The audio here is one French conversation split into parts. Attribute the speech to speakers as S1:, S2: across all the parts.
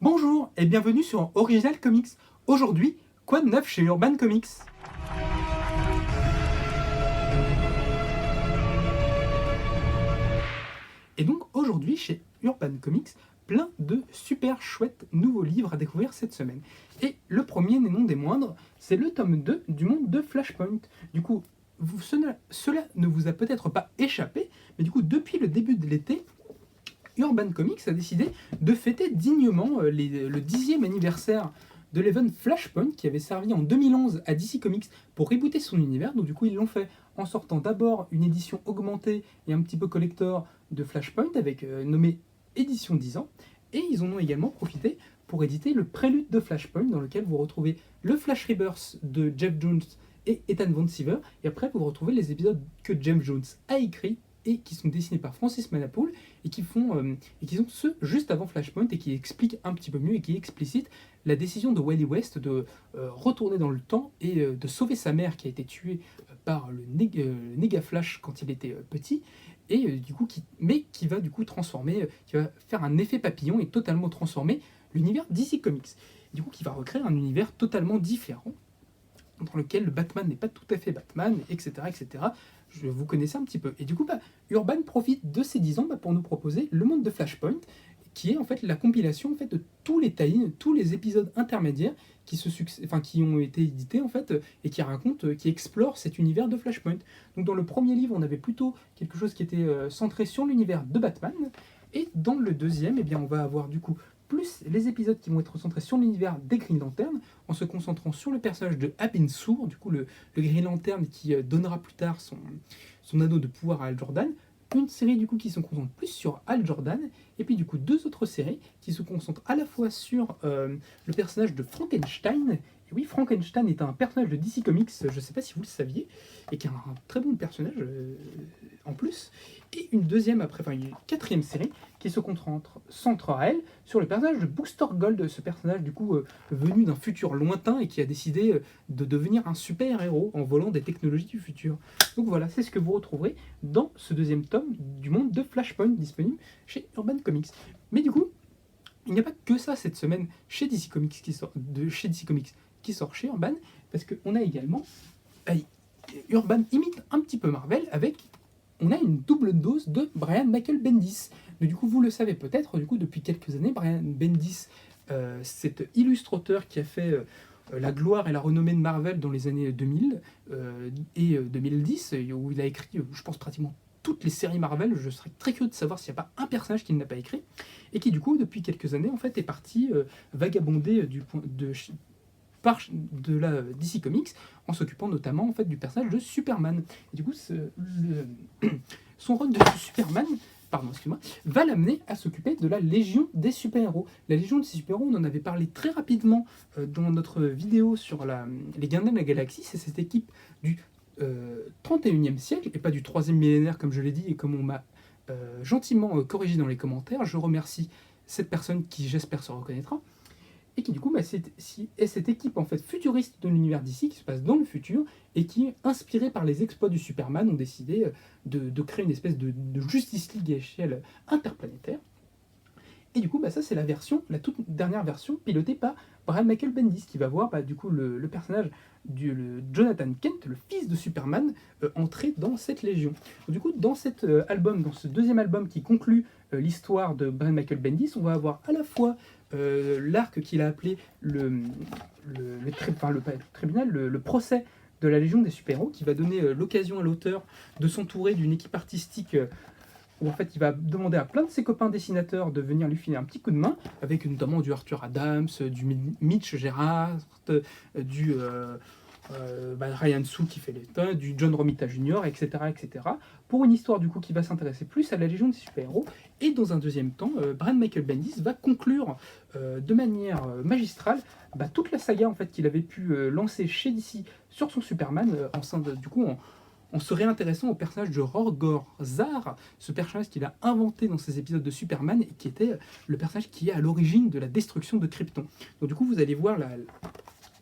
S1: Bonjour et bienvenue sur Original Comics. Aujourd'hui, quoi de neuf chez Urban Comics? Et donc aujourd'hui, chez Urban Comics, plein de super chouettes nouveaux livres à découvrir cette semaine. Et le premier, n'est non des moindres, c'est le tome 2 du monde de Flashpoint. Du coup, cela ne vous a peut-être pas échappé, mais du coup, depuis le début de l'été, Urban Comics a décidé de fêter dignement le 10e anniversaire de l'event Flashpoint qui avait servi en 2011 à DC Comics pour rebooter son univers. Donc du coup ils l'ont fait en sortant d'abord une édition augmentée et un petit peu collector de Flashpoint avec nommé édition 10 ans. Et ils en ont également profité pour éditer le prélude de Flashpoint dans lequel vous retrouvez le Flash Rebirth de Jeff Jones et Ethan Van Sciver. Et après vous retrouvez les épisodes que Jeff Jones a écrits et qui sont dessinés par Francis Manapoul et qui sont ceux juste avant Flashpoint et qui expliquent un petit peu mieux et qui explicitent la décision de Wally West de retourner dans le temps et de sauver sa mère qui a été tuée par le Nega Flash quand il était petit et du coup qui va du coup transformer, qui va faire un effet papillon et totalement transformer l'univers DC Comics. Du coup qui va recréer un univers totalement différent dans lequel le Batman n'est pas tout à fait Batman, etc. etc. Vous connaissez un petit peu. Et du coup, Urban profite de ces 10 ans pour nous proposer le monde de Flashpoint, qui est en fait la compilation en fait, de tous les tie-ins, tous les épisodes intermédiaires qui ont été édités en fait, et qui racontent, qui explorent cet univers de Flashpoint. Donc dans le premier livre, on avait plutôt quelque chose qui était centré sur l'univers de Batman, et dans le deuxième, eh bien, on va avoir du coup plus les épisodes qui vont être centrés sur l'univers des Green Lantern, en se concentrant sur le personnage de Abin Sur, du coup le Green Lantern qui donnera plus tard son anneau de pouvoir à Hal Jordan, une série du coup qui se concentre plus sur Hal Jordan, et puis du coup deux autres séries qui se concentrent à la fois sur le personnage de Frankenstein. Et oui, Frankenstein est un personnage de DC Comics, je ne sais pas si vous le saviez, et qui est un très bon personnage en plus. Et une quatrième série qui se centre à elle sur le personnage de Booster Gold, ce personnage du coup venu d'un futur lointain et qui a décidé de devenir un super-héros en volant des technologies du futur. Donc voilà, c'est ce que vous retrouverez dans ce deuxième tome du monde de Flashpoint disponible chez Urban Comics. Mais du coup, il n'y a pas que ça cette semaine chez DC Comics qui sort chez Urban, parce qu'on a également Urban imite un petit peu Marvel avec on a une double dose de Brian Michael Bendis. Mais du coup, vous le savez peut-être, du coup, depuis quelques années, Brian Bendis, cet illustrateur qui a fait la gloire et la renommée de Marvel dans les années 2000 et 2010, où il a écrit, je pense, pratiquement toutes les séries Marvel. Je serais très curieux de savoir s'il n'y a pas un personnage qu'il n'a pas écrit, et qui, du coup, depuis quelques années, en fait, est parti vagabonder de la DC Comics en s'occupant notamment en fait du personnage de Superman. Et du coup, son rôle de Superman, va l'amener à s'occuper de la Légion des super-héros. La Légion des super-héros, on en avait parlé très rapidement dans notre vidéo sur les Gardiens de la Galaxie. C'est cette équipe du 31e siècle et pas du 3e millénaire comme je l'ai dit et comme on m'a gentiment corrigé dans les commentaires. Je remercie cette personne qui j'espère se reconnaîtra. Et qui du coup est cette équipe en fait futuriste de l'univers d'ici qui se passe dans le futur et qui, inspirée par les exploits du Superman, ont décidé de créer une espèce de Justice League à échelle interplanétaire. Et du coup, ça c'est la toute dernière version pilotée par Brian Michael Bendis qui va voir du coup le personnage le Jonathan Kent, le fils de Superman, entrer dans cette légion. Donc, du coup, dans cet album, dans ce deuxième album qui conclut l'histoire de Brian Michael Bendis, on va avoir à la fois l'arc qu'il a appelé le procès de la Légion des super-héros, qui va donner l'occasion à l'auteur de s'entourer d'une équipe artistique où en fait il va demander à plein de ses copains dessinateurs de venir lui filer un petit coup de main, avec notamment du Arthur Adams, du Mitch Gerard, du Ryan Sue qui fait les tons, du John Romita Jr., etc., etc., pour une histoire du coup qui va s'intéresser plus à la Légion des super-héros. Et dans un deuxième temps, Brian Michael Bendis va conclure de manière magistrale toute la saga en fait qu'il avait pu lancer chez DC sur son Superman, en se réintéressant au personnage de Rorgor Zar, ce personnage qu'il a inventé dans ses épisodes de Superman et qui était le personnage qui est à l'origine de la destruction de Krypton. Donc du coup, vous allez voir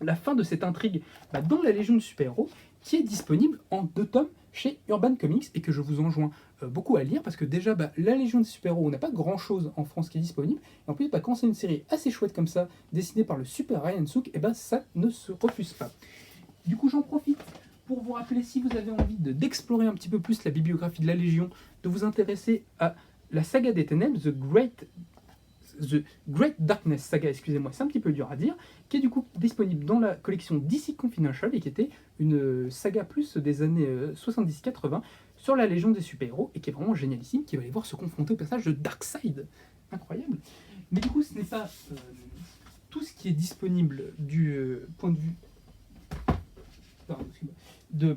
S1: la fin de cette intrigue dans la Légion de super-héros qui est disponible en 2 tomes chez Urban Comics et que je vous enjoins beaucoup à lire parce que déjà, la Légion des super-héros, on n'a pas grand-chose en France qui est disponible. Et en plus, quand c'est une série assez chouette comme ça, dessinée par le super Ryan Sook, et ça ne se refuse pas. Du coup, j'en profite pour vous rappeler, si vous avez envie d'explorer un petit peu plus la bibliographie de la Légion, de vous intéresser à la saga des ténèbres, The Great Darkness Saga, excusez-moi, c'est un petit peu dur à dire, qui est du coup disponible dans la collection DC Confidential et qui était une saga plus des années 70-80 sur la Légion des super-héros et qui est vraiment génialissime, qui va aller voir se confronter au personnage de Darkseid. Incroyable. Mais du coup, ce n'est pas tout ce qui est disponible du point de vue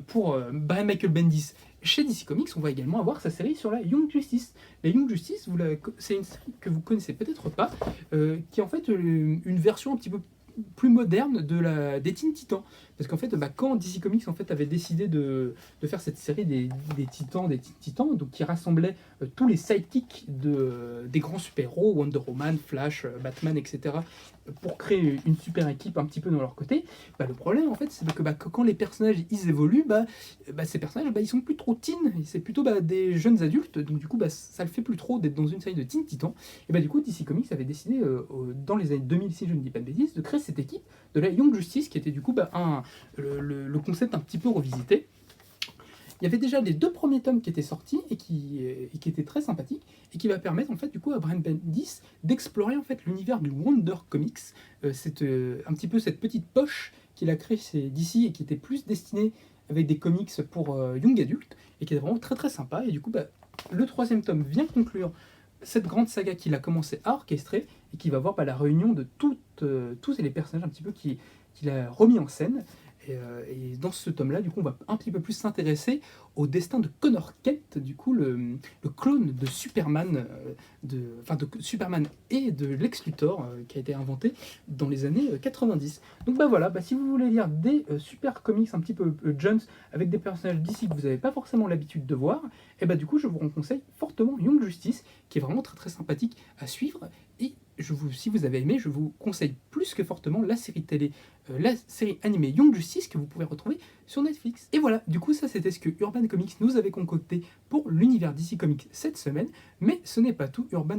S1: pour Michael Bendis chez DC Comics. On va également avoir sa série sur la Young Justice. La Young Justice, c'est une série que vous connaissez peut-être pas, qui est en fait une version un petit peu plus moderne des Teen Titans. Parce qu'en fait, quand DC Comics avait décidé de faire cette série des Teen Titans, donc qui rassemblait tous les sidekicks des grands super-héros, Wonder Woman, Flash, Batman, etc., pour créer une super équipe un petit peu dans leur côté, le problème en fait c'est que quand les personnages ils évoluent, ces personnages ils sont plus trop teen, c'est plutôt des jeunes adultes, donc du coup ça le fait plus trop d'être dans une série de Teen Titans. Et du coup DC Comics avait décidé dans les années 2000, si je ne dis pas de bêtises, de créer cette équipe de la Young Justice qui était du coup le concept un petit peu revisité. Il y avait déjà les 2 premiers tomes qui étaient sortis et qui étaient très sympathiques et qui va permettre en fait du coup à Brian Bendis d'explorer en fait l'univers du Wonder Comics. C'est un petit peu cette petite poche qu'il a créée chez DC et qui était plus destinée avec des comics pour young adultes et qui est vraiment très très sympa. Et du coup le 3e tome vient conclure cette grande saga qu'il a commencé à orchestrer et qui va voir la réunion de tous les personnages un petit peu qu'il a remis en scène. Et dans ce tome-là, du coup, on va un petit peu plus s'intéresser au destin de Connor Kent, du coup, le clone de Superman, de Superman et de Lex Luthor, qui a été inventé dans les années 90. Donc voilà, si vous voulez lire des super comics un petit peu jeunes avec des personnages d'ici que vous n'avez pas forcément l'habitude de voir, et du coup, je vous conseille fortement Young Justice, qui est vraiment très très sympathique à suivre. Et si vous avez aimé, je vous conseille plus que fortement la série télé, la série animée Young Justice que vous pouvez retrouver sur Netflix. Et voilà, du coup ça c'était ce que Urban Comics nous avait concocté pour l'univers DC Comics cette semaine. Mais ce n'est pas tout, Urban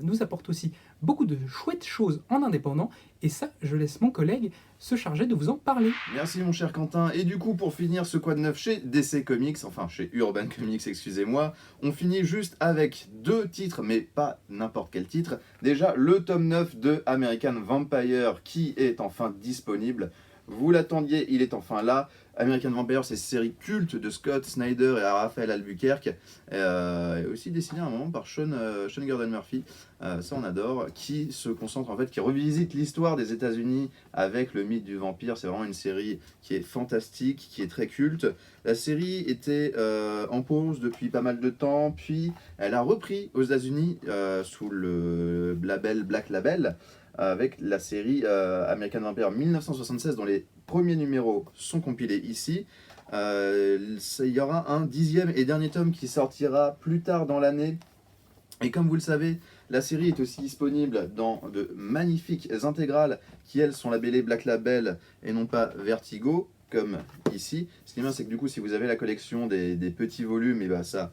S1: nous apporte aussi beaucoup de chouettes choses en indépendant. Et ça, je laisse mon collègue se charger de vous en parler.
S2: Merci mon cher Quentin. Et du coup, pour finir ce Quoi de neuf chez DC Comics, enfin chez Urban Comics, excusez-moi, on finit juste avec 2 titres, mais pas n'importe quel titre. Déjà, le tome 9 de American Vampire qui est enfin disponible. Vous l'attendiez, il est enfin là. American Vampire, c'est une série culte de Scott Snyder et Raphaël Albuquerque, et aussi dessiné à un moment par Sean Gordon Murphy, ça on adore, qui se concentre en fait, qui revisite l'histoire des États-Unis avec le mythe du vampire. C'est vraiment une série qui est fantastique, qui est très culte. La série était en pause depuis pas mal de temps, puis elle a repris aux États-Unis sous le label Black Label, avec la série American Vampire 1976, dont les premiers numéros sont compilés ici. Il y aura un 10e et dernier tome qui sortira plus tard dans l'année. Et comme vous le savez, la série est aussi disponible dans de magnifiques intégrales qui, elles, sont labellées Black Label et non pas Vertigo, comme ici. Ce qui est bien, c'est que du coup, si vous avez la collection des petits volumes, et ça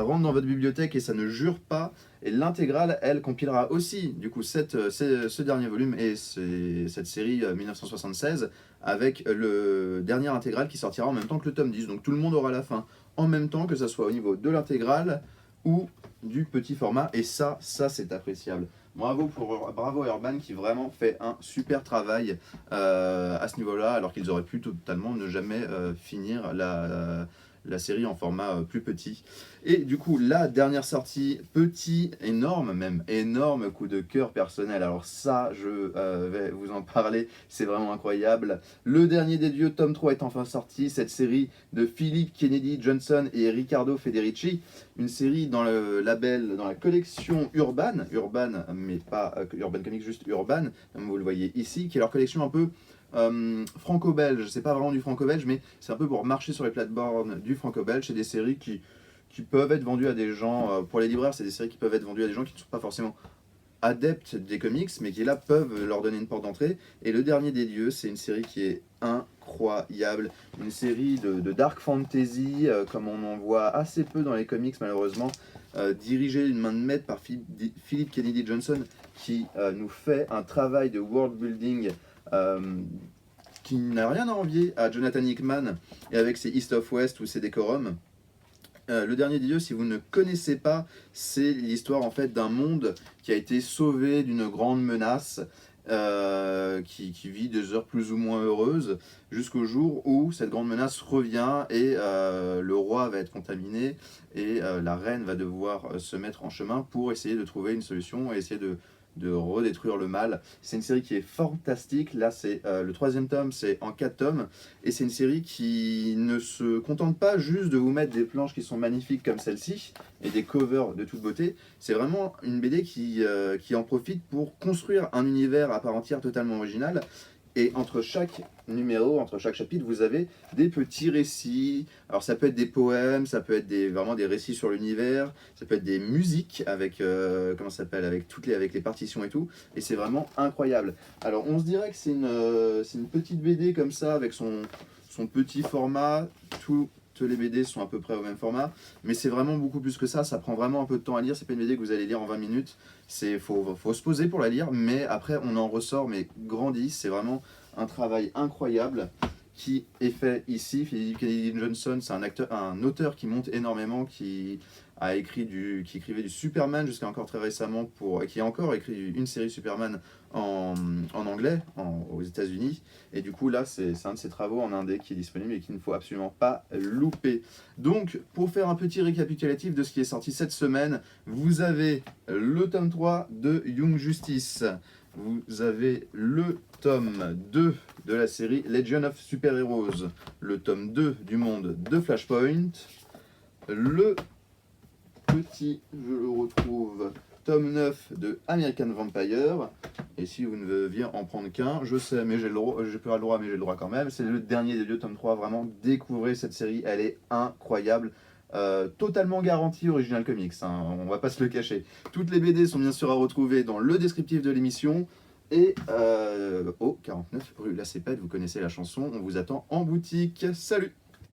S2: rentre dans votre bibliothèque et ça ne jure pas. Et l'intégrale, elle, compilera aussi du coup ce dernier volume et cette série 1976 avec le dernier intégral qui sortira en même temps que le tome 10. Donc tout le monde aura la fin en même temps, que ce soit au niveau de l'intégrale ou du petit format. Et ça c'est appréciable. Bravo Urban qui vraiment fait un super travail à ce niveau-là, alors qu'ils auraient pu totalement ne jamais finir la série en format plus petit. Et du coup, la dernière sortie, énorme coup de cœur personnel. Alors ça, je vais vous en parler, c'est vraiment incroyable. Le dernier des dieux, tome 3 est enfin sorti. Cette série de Philip Kennedy Johnson et Riccardo Federici, une série dans le label, dans la collection Urban, mais pas Urban Comics, juste Urban, comme vous le voyez ici, qui est leur collection un peu franco-belge. C'est pas vraiment du franco-belge, mais c'est un peu pour marcher sur les plates-bornes du franco-belge. C'est des séries qui peuvent être vendues à des gens, pour les libraires, c'est des séries qui peuvent être vendues à des gens qui ne sont pas forcément adeptes des comics, mais qui là peuvent leur donner une porte d'entrée. Et Le Dernier des Dieux, c'est une série qui est incroyable, une série de dark fantasy, comme on en voit assez peu dans les comics malheureusement, dirigée d'une main de maître par Philip Kennedy Johnson, qui nous fait un travail de world building qui n'a rien à envier à Jonathan Hickman et avec ses East of West ou ses décorums. Le Dernier des Dieux, si vous ne connaissez pas, c'est l'histoire en fait d'un monde qui a été sauvé d'une grande menace, qui vit des heures plus ou moins heureuses, jusqu'au jour où cette grande menace revient et le roi va être contaminé et la reine va devoir se mettre en chemin pour essayer de trouver une solution et essayer de redétruire le mal. C'est une série qui est fantastique. Là, c'est le 3e tome, c'est en 4 tomes. Et c'est une série qui ne se contente pas juste de vous mettre des planches qui sont magnifiques comme celle-ci et des covers de toute beauté. C'est vraiment une BD qui en profite pour construire un univers à part entière totalement original. Et entre chaque numéro, entre chaque chapitre, vous avez des petits récits. Alors ça peut être des poèmes, ça peut être vraiment des récits sur l'univers, ça peut être des musiques avec, comment ça s'appelle, avec les partitions et tout. Et c'est vraiment incroyable. Alors on se dirait que c'est une petite BD comme ça, avec son petit format. Toutes les BD sont à peu près au même format, mais c'est vraiment beaucoup plus que ça. Ça prend vraiment un peu de temps à lire. C'est pas une BD que vous allez lire en 20 minutes. Faut se poser pour la lire, mais après on en ressort mais grandi. C'est vraiment un travail incroyable qui est fait ici. Philip Kennedy Johnson, c'est un auteur qui monte énormément, qui écrivait du Superman jusqu'à encore très récemment, qui a encore écrit une série Superman en anglais aux États-Unis. Et du coup, là, c'est un de ses travaux en indé qui est disponible et qu'il ne faut absolument pas louper. Donc, pour faire un petit récapitulatif de ce qui est sorti cette semaine, vous avez le tome 3 de Young Justice. Vous avez le tome 2 de la série Legion of Super Heroes, le tome 2 du monde de Flashpoint, le petit, je le retrouve, tome 9 de American Vampire, et si vous ne deviez en prendre qu'un, je sais, mais j'ai le droit, j'ai pas le droit, mais j'ai le droit quand même, c'est le dernier des deux, tome 3, vraiment, découvrez cette série, elle est incroyable. Totalement garantie Original Comics, hein, on va pas se le cacher. Toutes les BD sont bien sûr à retrouver dans le descriptif de l'émission et au 49 rue La Cépède, vous connaissez la chanson, on vous attend en boutique. Salut!